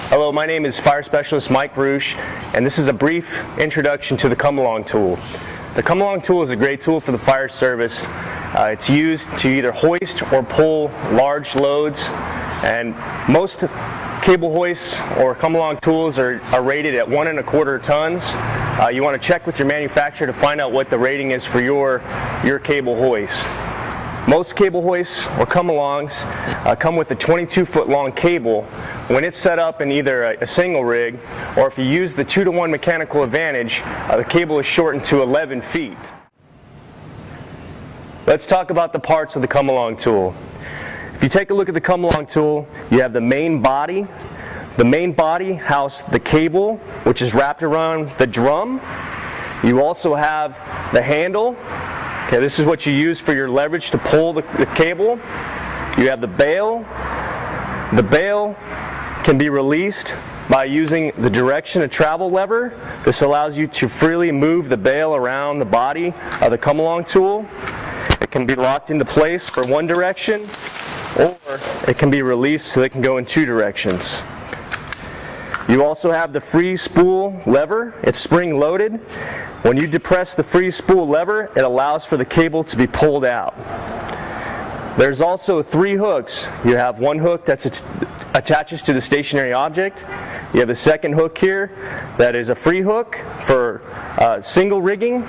Hello, my name is Fire Specialist Mike Reusch, and this is a brief introduction to the come-along tool. The come-along tool is a great tool for the fire service. It's used to either hoist or pull large loads, and most cable hoists or come-along tools are rated at 1 1/4 tons. You want to check with your manufacturer to find out what the rating is for your cable hoist. Most cable hoists or come-alongs come with a 22-foot long cable. When it's set up in either a single rig, or if you use the 2-to-1 mechanical advantage, the cable is shortened to 11 feet. Let's talk about the parts of the come-along tool. If you take a look at the come-along tool, you have the main body. The main body houses the cable, which is wrapped around the drum. You also have the handle. Okay, this is what you use for your leverage to pull the cable. You have the bail. The bail can be released by using the direction of travel lever. This allows you to freely move the bail around the body of the come-along tool. It can be locked into place for one direction, or it can be released so it can go in two directions. You also have the free spool lever. It's spring loaded. When you depress the free spool lever, it allows for the cable to be pulled out. There's also 3 hooks. You have one hook that attaches to the stationary object. You have a second hook here that is a free hook for single rigging.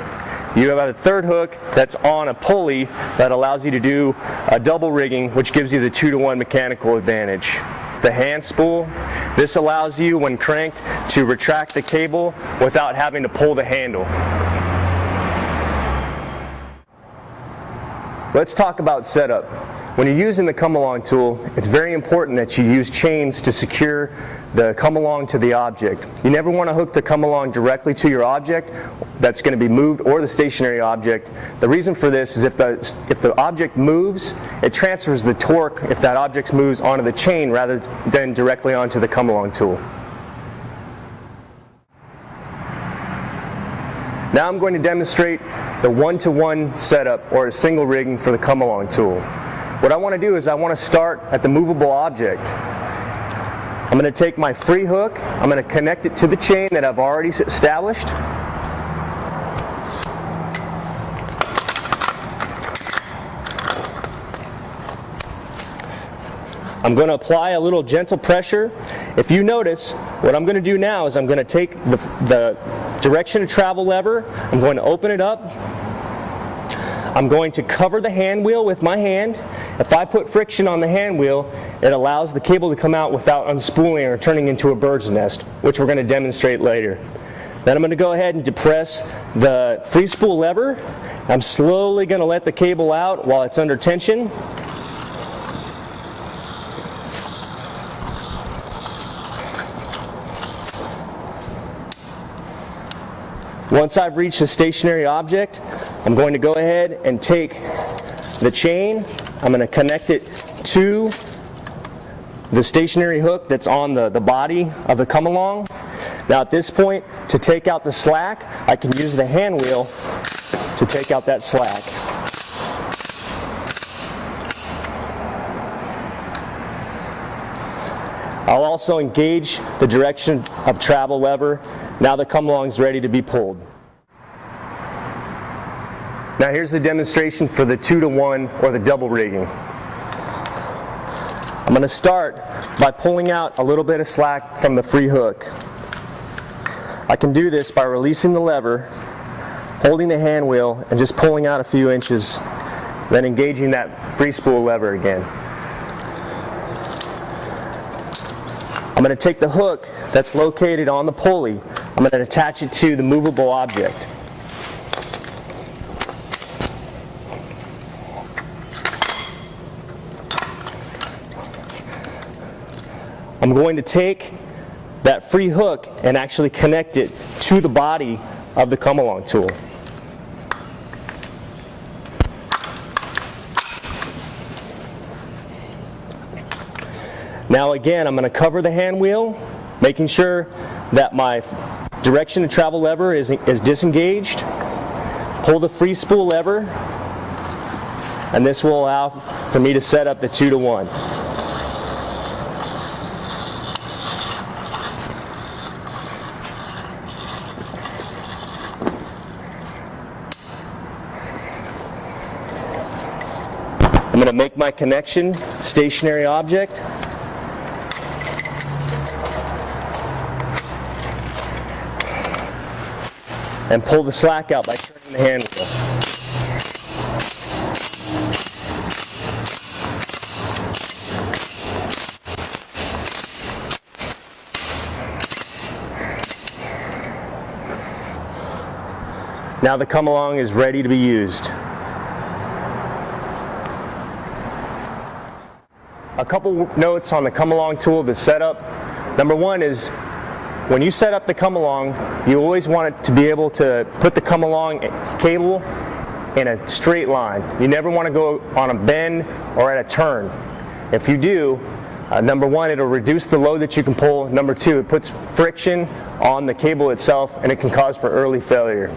You have a third hook that's on a pulley that allows you to do a double rigging, which gives you the 2-to-1 mechanical advantage. The hand spool, this allows you, when cranked, to retract the cable without having to pull the handle. Let's talk about setup. When you're using the come-along tool, it's very important that you use chains to secure the come-along to the object. You never want to hook the come-along directly to your object that's going to be moved, or the stationary object. The reason for this is if the object moves, it transfers the torque if that object moves onto the chain rather than directly onto the come-along tool. Now I'm going to demonstrate the 1-to-1 setup, or a single rigging for the come-along tool. What I want to do is I want to start at the movable object. I'm going to take my free hook, I'm going to connect it to the chain that I've already established. I'm going to apply a little gentle pressure. If you notice, what I'm going to do now is I'm going to take the direction of travel lever, I'm going to open it up, I'm going to cover the hand wheel with my hand. If I put friction on the hand wheel, it allows the cable to come out without unspooling or turning into a bird's nest, which we're going to demonstrate later. Then I'm going to go ahead and depress the free spool lever. I'm slowly going to let the cable out while it's under tension. Once I've reached the stationary object, I'm going to go ahead and take the chain. I'm going to connect it to the stationary hook that's on the body of the come-along. Now at this point, to take out the slack, I can use the hand wheel to take out that slack. I'll also engage the direction of travel lever. Now the come-along is ready to be pulled. Now here's the demonstration for the 2-to-1 or the double rigging. I'm going to start by pulling out a little bit of slack from the free hook. I can do this by releasing the lever, holding the hand wheel, and just pulling out a few inches, then engaging that free spool lever again. I'm going to take the hook that's located on the pulley, I'm going to attach it to the movable object. I'm going to take that free hook and actually connect it to the body of the come-along tool. Now again, I'm going to cover the hand wheel, making sure that my direction of travel lever is disengaged. Pull the free spool lever, and this will allow for me to set up the 2-to-1. going to make my connection, stationary object. And pull the slack out by turning the hand wheel. Now the come along is ready to be used. A couple notes on the come along tool, the setup. Number one is, when you set up the come along, you always want it to be able to put the come along cable in a straight line. You never want to go on a bend or at a turn. If you do, number one, it'll reduce the load that you can pull. Number two, it puts friction on the cable itself and it can cause for early failure.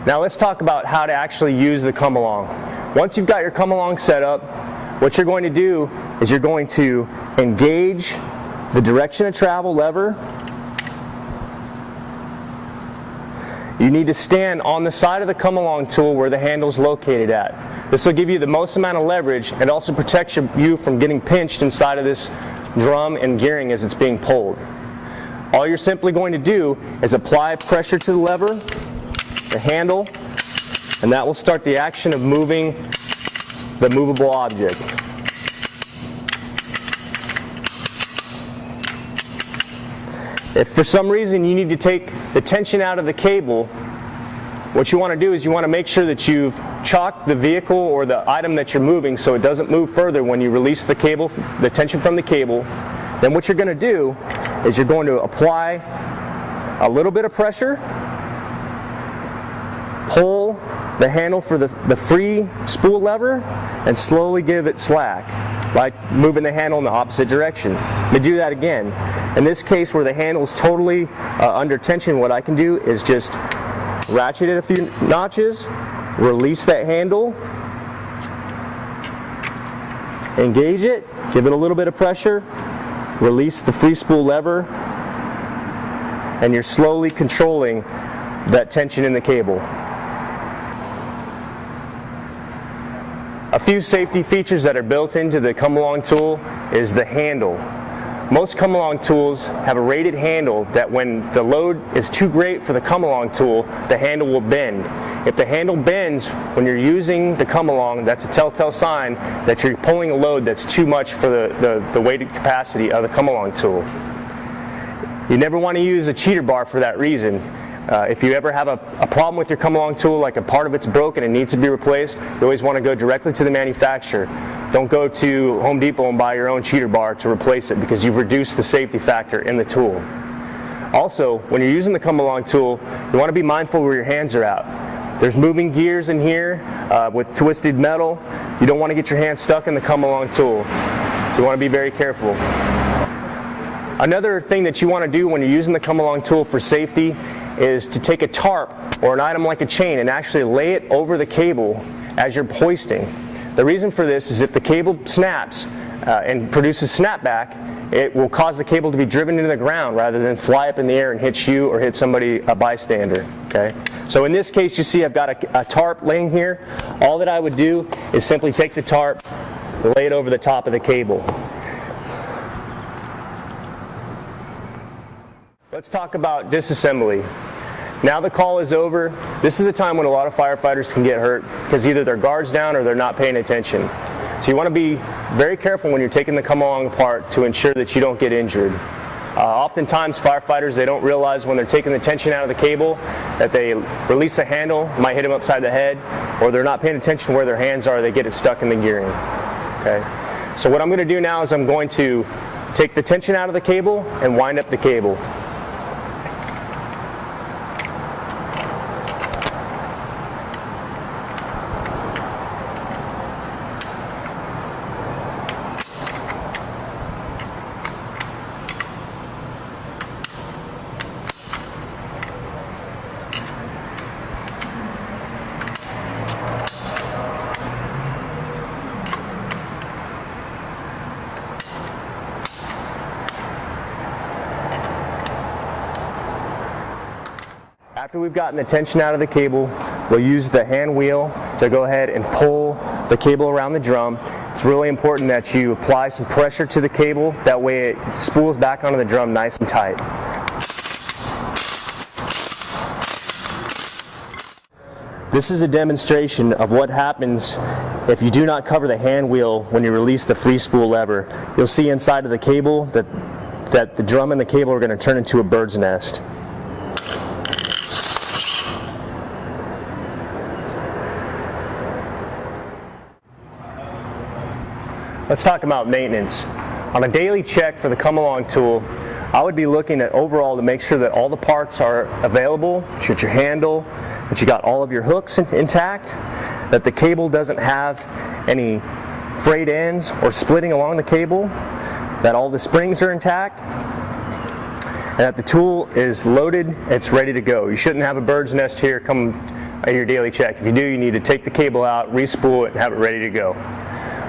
Now let's talk about how to actually use the come along. Once you've got your come along set up, what you're going to do is you're going to engage the direction of travel lever. You need to stand on the side of the come along tool where the handle is located at. This will give you the most amount of leverage and also protects you from getting pinched inside of this drum and gearing as it's being pulled. All you're simply going to do is apply pressure to the lever, the handle, and that will start the action of moving the movable object. If for some reason you need to take the tension out of the cable, what you want to do is you want to make sure that you've chocked the vehicle or the item that you're moving so it doesn't move further when you release the cable, the tension from the cable. Then what you're going to do is you're going to apply a little bit of pressure, pull the handle for the free spool lever, and slowly give it slack, like moving the handle in the opposite direction. To do that again. In this case where the handle is totally under tension, what I can do is just ratchet it a few notches, release that handle, engage it, give it a little bit of pressure, release the free spool lever, and you're slowly controlling that tension in the cable. A few safety features that are built into the come along tool is the handle. Most come along tools have a rated handle that when the load is too great for the come along tool, the handle will bend. If the handle bends when you're using the come along, that's a telltale sign that you're pulling a load that's too much for the weighted capacity of the come along tool. You never want to use a cheater bar for that reason. If you ever have a problem with your come along tool, like a part of it's broken and needs to be replaced, you always want to go directly to the manufacturer. Don't go to Home Depot and buy your own cheater bar to replace it because you've reduced the safety factor in the tool. Also, when you're using the come along tool, you want to be mindful where your hands are at. There's moving gears in here with twisted metal. You don't want to get your hands stuck in the come along tool. So you want to be very careful. Another thing that you want to do when you're using the come along tool for safety is to take a tarp or an item like a chain and actually lay it over the cable as you're hoisting. The reason for this is if the cable snaps and produces snapback, it will cause the cable to be driven into the ground rather than fly up in the air and hit you or hit somebody, a bystander. Okay? So in this case, you see I've got a tarp laying here. All that I would do is simply take the tarp, lay it over the top of the cable. Let's talk about disassembly. Now the call is over. This is a time when a lot of firefighters can get hurt because either their guard's down or they're not paying attention. So you want to be very careful when you're taking the come along apart to ensure that you don't get injured. Oftentimes firefighters, they don't realize when they're taking the tension out of the cable that they release the handle, might hit them upside the head, or they're not paying attention where their hands are, they get it stuck in the gearing. Okay? So what I'm going to do now is I'm going to take the tension out of the cable and wind up the cable. After we've gotten the tension out of the cable, we'll use the hand wheel to go ahead and pull the cable around the drum. It's really important that you apply some pressure to the cable, that way it spools back onto the drum nice and tight. This is a demonstration of what happens if you do not cover the hand wheel when you release the free spool lever. You'll see inside of the cable that the drum and the cable are going to turn into a bird's nest. Let's talk about maintenance. On a daily check for the come-along tool, I would be looking at overall to make sure that all the parts are available, that your handle, that you got all of your hooks intact, that the cable doesn't have any frayed ends or splitting along the cable, that all the springs are intact, and that the tool is loaded, it's ready to go. You shouldn't have a bird's nest here come at your daily check. If you do, you need to take the cable out, re-spool it, and have it ready to go.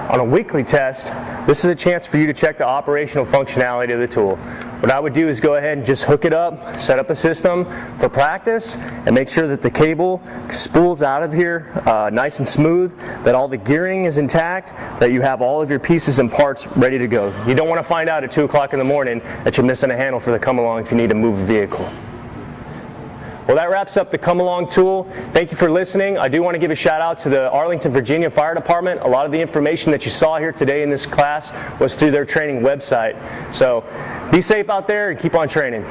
On a weekly test, this is a chance for you to check the operational functionality of the tool. What I would do is go ahead and just hook it up, set up a system for practice, and make sure that the cable spools out of here nice and smooth, that all the gearing is intact, that you have all of your pieces and parts ready to go. You don't want to find out at 2 o'clock in the morning that you're missing a handle for the come-along if you need to move a vehicle. Well, that wraps up the come-along tool. Thank you for listening. I do want to give a shout out to the Arlington, Virginia Fire Department. A lot of the information that you saw here today in this class was through their training website. So be safe out there and keep on training.